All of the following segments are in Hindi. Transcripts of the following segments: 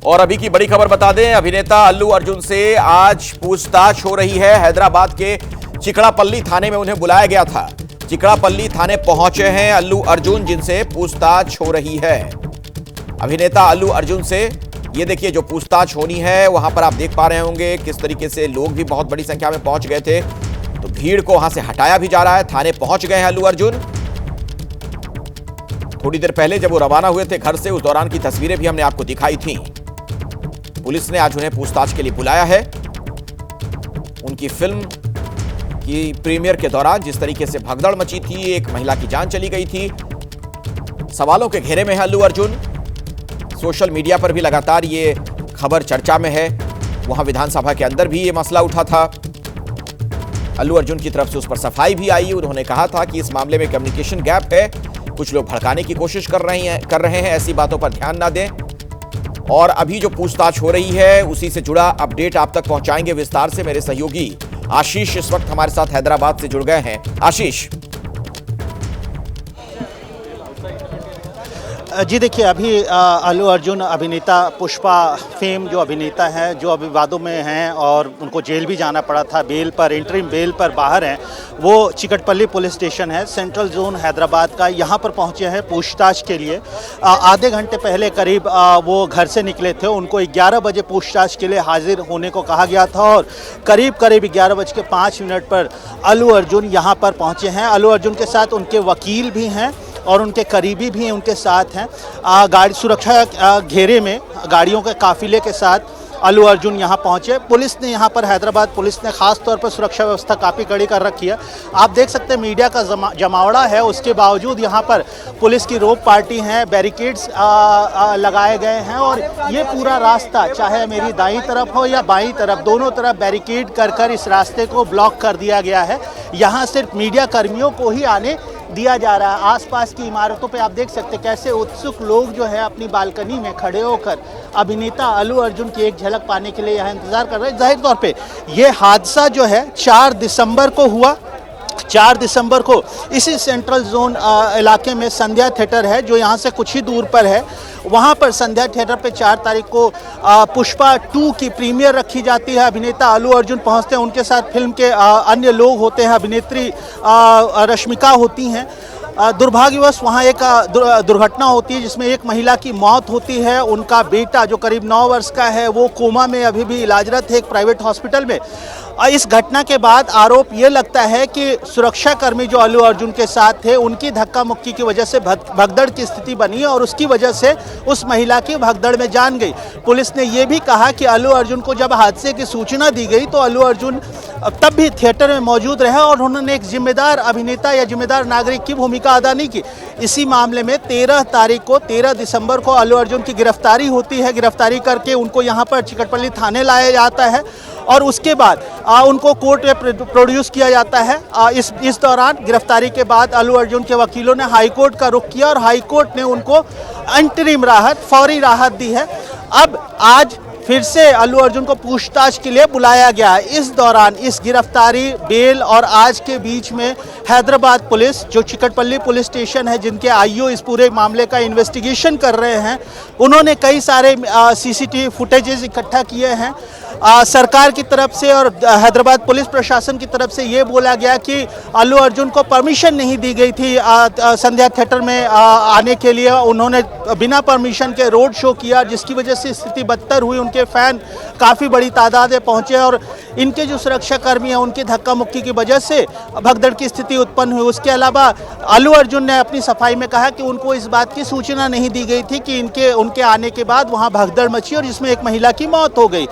और अभी की बड़ी खबर बता दें, अभिनेता अल्लू अर्जुन से आज पूछताछ हो रही है। हैदराबाद के चिकड़ापल्ली थाने में उन्हें बुलाया गया था। चिकड़ापल्ली थाने पहुंचे हैं अल्लू अर्जुन, जिनसे पूछताछ हो रही है। अभिनेता अल्लू अर्जुन से ये देखिए जो पूछताछ होनी है, वहां पर आप देख पा रहे होंगे किस तरीके से लोग भी बहुत बड़ी संख्या में पहुंच गए थे। तो भीड़ को वहां से हटाया भी जा रहा है। थाने पहुंच गए हैं अल्लू अर्जुन। थोड़ी देर पहले जब वो रवाना हुए थे घर से, उस दौरान की तस्वीरें भी हमने आपको दिखाई थी। पुलिस ने आज उन्हें पूछताछ के लिए बुलाया है। उनकी फिल्म की प्रीमियर के दौरान जिस तरीके से भगदड़ मची थी, एक महिला की जान चली गई थी, सवालों के घेरे में है अल्लू अर्जुन। सोशल मीडिया पर भी लगातार ये खबर चर्चा में है। वहां विधानसभा के अंदर भी ये मसला उठा था। अल्लू अर्जुन की तरफ से उस पर सफाई भी आई। उन्होंने कहा था कि इस मामले में कम्युनिकेशन गैप है, कुछ लोग भड़काने की कोशिश कर रहे हैं, ऐसी बातों पर ध्यान ना दें। और अभी जो पूछताछ हो रही है उसी से जुड़ा अपडेट आप तक पहुंचाएंगे विस्तार से। मेरे सहयोगी आशीष इस वक्त हमारे साथ हैदराबाद से जुड़ गए हैं। आशीष। जी देखिए, अभी अल्लू अर्जुन अभिनेता पुष्पा फेम जो अभिनेता हैं, जो अभी विवादों में हैं और उनको जेल भी जाना पड़ा था, बेल पर, इंटरिम बेल पर बाहर हैं, वो चिकटपल्ली पुलिस स्टेशन है सेंट्रल जोन हैदराबाद का, यहाँ पर पहुँचे हैं पूछताछ के लिए। आधे घंटे पहले करीब वो घर से निकले थे। उनको 11 बजे पूछताछ के लिए हाजिर होने को कहा गया था और करीब 11:05 पर अल्लू अर्जुन यहाँ पर पहुँचे हैं। अल्लू अर्जुन के साथ उनके वकील भी हैं और उनके करीबी भी उनके साथ हैं। गाड़ी सुरक्षा घेरे में गाड़ियों के काफिले के साथ अल्लू अर्जुन यहाँ पहुँचे। पुलिस ने यहाँ पर, हैदराबाद पुलिस ने ख़ास तौर पर सुरक्षा व्यवस्था काफ़ी कड़ी कर रखी है। आप देख सकते हैं मीडिया का जमावड़ा है, उसके बावजूद यहाँ पर पुलिस की रोप पार्टी है, बैरिकेड्स लगाए गए हैं और ये पूरा रास्ता, चाहे मेरी दाईं तरफ हो या बाईं तरफ, दोनों तरफ बैरिकेड कर इस रास्ते को ब्लॉक कर दिया गया है। यहाँ सिर्फ मीडिया कर्मियों को ही आने दिया जा रहा है। आसपास की इमारतों पे आप देख सकते हैं कैसे उत्सुक लोग जो है अपनी बालकनी में खड़े होकर अभिनेता अल्लू अर्जुन की एक झलक पाने के लिए यहाँ इंतजार कर रहे हैं। जाहिर तौर पे ये हादसा जो है 4 दिसंबर को हुआ। 4 दिसंबर को इसी सेंट्रल जोन इलाके में संध्या थिएटर है, जो यहाँ से कुछ ही दूर पर है। वहाँ पर संध्या थिएटर पे 4 तारीख को पुष्पा 2 की प्रीमियर रखी जाती है। अभिनेता अल्लू अर्जुन पहुँचते हैं, उनके साथ फिल्म के अन्य लोग होते हैं, अभिनेत्री रश्मिका होती हैं। दुर्भाग्यवश वहाँ एक दुर्घटना होती है जिसमें एक महिला की मौत होती है। उनका बेटा जो करीब 9 वर्ष का है, वो कोमा में अभी भी इलाजरत है एक प्राइवेट हॉस्पिटल में। इस घटना के बाद आरोप ये लगता है कि सुरक्षाकर्मी जो अल्लू अर्जुन के साथ थे, उनकी धक्का मुक्की की वजह से भगदड़ की स्थिति बनी और उसकी वजह से उस महिला की भगदड़ में जान गई। पुलिस ने यह भी कहा कि अल्लू अर्जुन को जब हादसे की सूचना दी गई तो अल्लू अर्जुन तब भी थिएटर में मौजूद रहे और उन्होंने एक जिम्मेदार अभिनेता या जिम्मेदार नागरिक की भूमिका अदा नहीं की। इसी मामले में 13 दिसंबर को अल्लू अर्जुन की गिरफ्तारी होती है। गिरफ्तारी करके उनको यहाँ पर चिकटपल्ली थाने लाया जाता है और उसके बाद उनको कोर्ट में प्रोड्यूस किया जाता है। इस दौरान गिरफ्तारी के बाद अल्लू अर्जुन के वकीलों ने हाई कोर्ट का रुख किया और हाई कोर्ट ने उनको अंतरिम राहत, फौरी राहत दी है। अब आज फिर से अल्लू अर्जुन को पूछताछ के लिए बुलाया गया है। इस दौरान इस गिरफ्तारी, बेल और आज के बीच में हैदराबाद पुलिस, जो चिकटपल्ली पुलिस स्टेशन है, जिनके आईओ इस पूरे मामले का इन्वेस्टिगेशन कर रहे हैं, उन्होंने कई सारे सीसीटीवी फुटेजेस इकट्ठा किए हैं। सरकार की तरफ से और हैदराबाद पुलिस प्रशासन की तरफ से ये बोला गया कि अल्लू अर्जुन को परमिशन नहीं दी गई थी संध्या थिएटर में आने के लिए। उन्होंने बिना परमिशन के रोड शो किया, जिसकी वजह से स्थिति बदतर हुई। उनके फैन काफ़ी बड़ी तादाद में पहुंचे और इनके जो सुरक्षाकर्मी हैं, उनकी धक्का मुक्की की वजह से भगदड़ की स्थिति उत्पन्न हुई। उसके अलावा अल्लू अर्जुन ने अपनी सफाई में कहा कि उनको इस बात की सूचना नहीं दी गई थी कि उनके आने के बाद वहां भगदड़ मची और जिसमें एक महिला की मौत हो गई।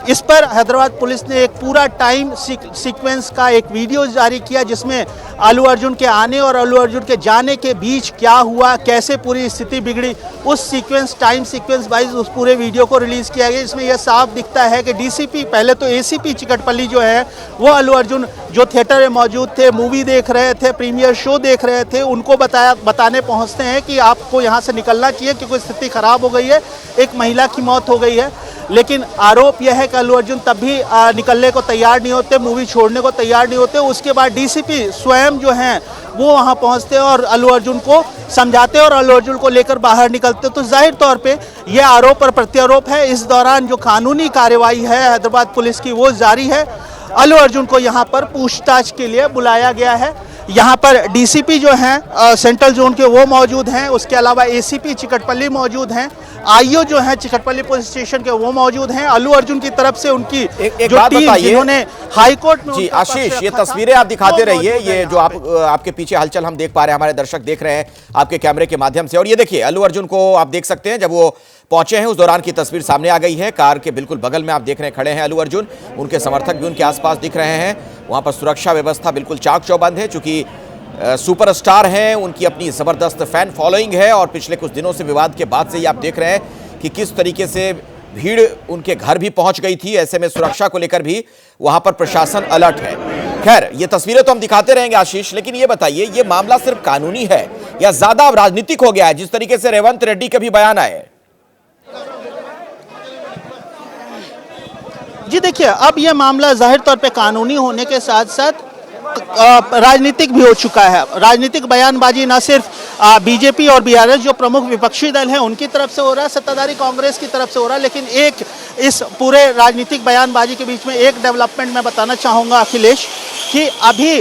इस पर हैदराबाद पुलिस ने एक पूरा टाइम सीक्वेंस का एक वीडियो जारी किया, जिसमें अल्लू अर्जुन के आने और अल्लू अर्जुन के जाने के बीच क्या हुआ, कैसे पूरी स्थिति बिगड़ी, उस टाइम सीक्वेंस वाइज उस पूरे वीडियो को रिलीज़ किया गया। इसमें यह साफ दिखता है कि डीसीपी, पहले तो एसीपी चिकटपल्ली जो है, वो अल्लू अर्जुन जो थिएटर में मौजूद थे, मूवी देख रहे थे, प्रीमियर शो देख रहे थे, उनको बताने पहुंचते हैं कि आपको यहाँ से निकलना चाहिए क्योंकि स्थिति खराब हो गई है, एक महिला की मौत हो गई है। लेकिन आरोप यह है कि अल्लू अर्जुन तब भी निकलने को तैयार नहीं होते, मूवी छोड़ने को तैयार नहीं होते। उसके बाद डीसीपी स्वयं जो हैं वो वहाँ पहुँचते और अल्लू अर्जुन को समझाते और अल्लू अर्जुन को लेकर बाहर निकलते। तो जाहिर तौर पे ये आरोप और प्रत्यारोप है। इस दौरान जो कानूनी कार्रवाई है हैदराबाद पुलिस की वो जारी है। अल्लू अर्जुन को यहाँ पर पूछताछ के लिए बुलाया गया है। यहाँ पर डीसीपी जो हैं सेंट्रल जोन के वो मौजूद हैं, उसके अलावा एसीपी चिकटपल्ली मौजूद हैं, आईओ जो है चिकटपल्ली पुलिस स्टेशन के वो मौजूद हैं। अल्लू अर्जुन की तरफ से उनकी एक जो बात टीम बताइए, जिन्होंने हाई कोर्ट में जी उनका आशीष, पक्ष ये रखा तस्वीरें था, आप दिखाते वो रहिए, मौजूद ये हैं जो यहाँ पे। आपके पीछे हलचल हम देख पा रहे हैं, हमारे दर्शक देख रहे हैं आपके कैमरे के माध्यम से। और ये देखिए अल्लू अर्जुन को आप देख सकते हैं, जब वो पहुंचे हैं उस दौरान की तस्वीर सामने आ गई है। कार के बिल्कुल बगल में आप देख रहे हैं खड़े हैं अल्लू अर्जुन, उनके समर्थक भी उनके आसपास दिख रहे हैं। वहां पर सुरक्षा व्यवस्था बिल्कुल चाक चौबंद है, चूंकि सुपरस्टार हैं, उनकी अपनी जबरदस्त फैन फॉलोइंग है। और पिछले कुछ दिनों से विवाद के बाद से ही आप देख रहे हैं कि किस तरीके से भीड़ उनके घर भी पहुंच गई थी। ऐसे में सुरक्षा को लेकर भी वहां पर प्रशासन अलर्ट है। खैर, ये तस्वीरें तो हम दिखाते रहेंगे आशीष, लेकिन ये बताइए, ये मामला सिर्फ कानूनी है या ज्यादा राजनीतिक हो गया है, जिस तरीके से रेवंत रेड्डी के भी बयान आए? जी देखिए, अब ये मामला जाहिर तौर पे कानूनी होने के साथ साथ राजनीतिक भी हो चुका है। राजनीतिक बयानबाजी न सिर्फ बीजेपी और बीआरएस जो प्रमुख विपक्षी दल हैं उनकी तरफ से हो रहा है, सत्ताधारी कांग्रेस की तरफ से हो रहा है, लेकिन एक इस पूरे राजनीतिक बयानबाजी के बीच में एक डेवलपमेंट मैं बताना चाहूँगा अखिलेश, कि अभी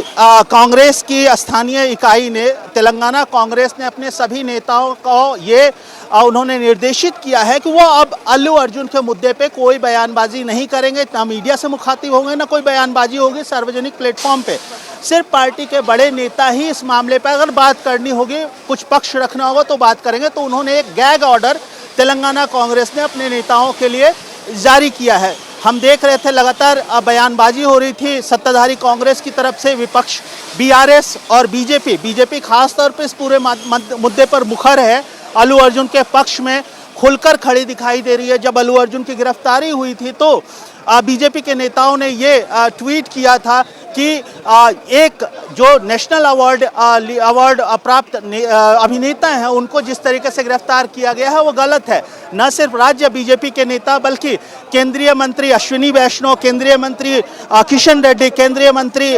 कांग्रेस की स्थानीय इकाई ने, तेलंगाना कांग्रेस ने अपने सभी नेताओं को ये उन्होंने निर्देशित किया है कि वो अब अल्लू अर्जुन के मुद्दे पे कोई बयानबाजी नहीं करेंगे, ना मीडिया से मुखातिब होंगे, ना कोई बयानबाजी होगी सार्वजनिक प्लेटफॉर्म पे। सिर्फ पार्टी के बड़े नेता ही इस मामले पर अगर बात करनी होगी, कुछ पक्ष रखना होगा तो बात करेंगे। तो उन्होंने एक गैग ऑर्डर तेलंगाना कांग्रेस ने अपने नेताओं के लिए जारी किया है। हम देख रहे थे लगातार बयानबाजी हो रही थी सत्ताधारी कांग्रेस की तरफ से, विपक्ष बीआरएस और बीजेपी खास तौर पे इस पूरे मुद्दे पर मुखर है, अल्लू अर्जुन के पक्ष में खुलकर खड़ी दिखाई दे रही है। जब अल्लू अर्जुन की गिरफ्तारी हुई थी तो बीजेपी के नेताओं ने ये ट्वीट किया था कि एक जो नेशनल अवार्ड प्राप्त अभिनेता हैं उनको जिस तरीके से गिरफ्तार किया गया है वो गलत है। न सिर्फ राज्य बीजेपी के नेता बल्कि केंद्रीय मंत्री अश्विनी वैष्णव, केंद्रीय मंत्री किशन रेड्डी, केंद्रीय मंत्री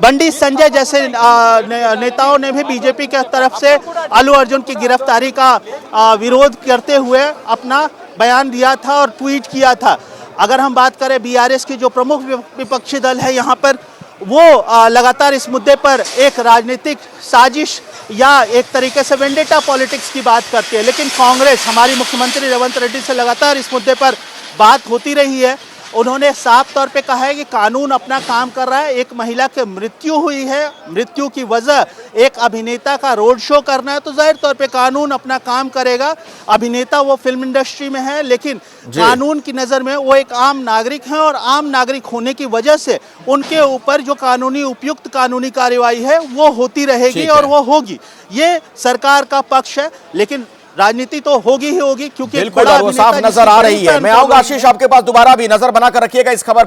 बंडी संजय जैसे नेताओं ने भी बीजेपी के तरफ से अल्लू अर्जुन की गिरफ्तारी का विरोध करते हुए अपना बयान दिया था और ट्वीट किया था। अगर हम बात करें बीआरएस की जो प्रमुख विपक्षी दल है यहाँ पर, वो लगातार इस मुद्दे पर एक राजनीतिक साजिश या एक तरीके से वेंडेटा पॉलिटिक्स की बात करती है, लेकिन कांग्रेस, हमारी मुख्यमंत्री रेवंत रेड्डी से लगातार इस मुद्दे पर बात होती रही है। उन्होंने साफ तौर पे कहा है कि कानून अपना काम कर रहा है। एक महिला की मृत्यु हुई है, मृत्यु की वजह एक अभिनेता का रोड शो करना है, तो जाहिर तौर पे कानून अपना काम करेगा। अभिनेता वो फिल्म इंडस्ट्री में है, लेकिन कानून की नज़र में वो एक आम नागरिक हैं और आम नागरिक होने की वजह से उनके ऊपर जो कानूनी उपयुक्त कानूनी कार्रवाई है वो होती रहेगी और वो होगी। ये सरकार का पक्ष है, लेकिन राजनीति तो होगी ही होगी, क्योंकि बिल्कुल वो साफ नजर आ रही है। मैं आऊंगा आशीष आपके पास दोबारा भी, नजर बनाकर रखिएगा इस खबर पर।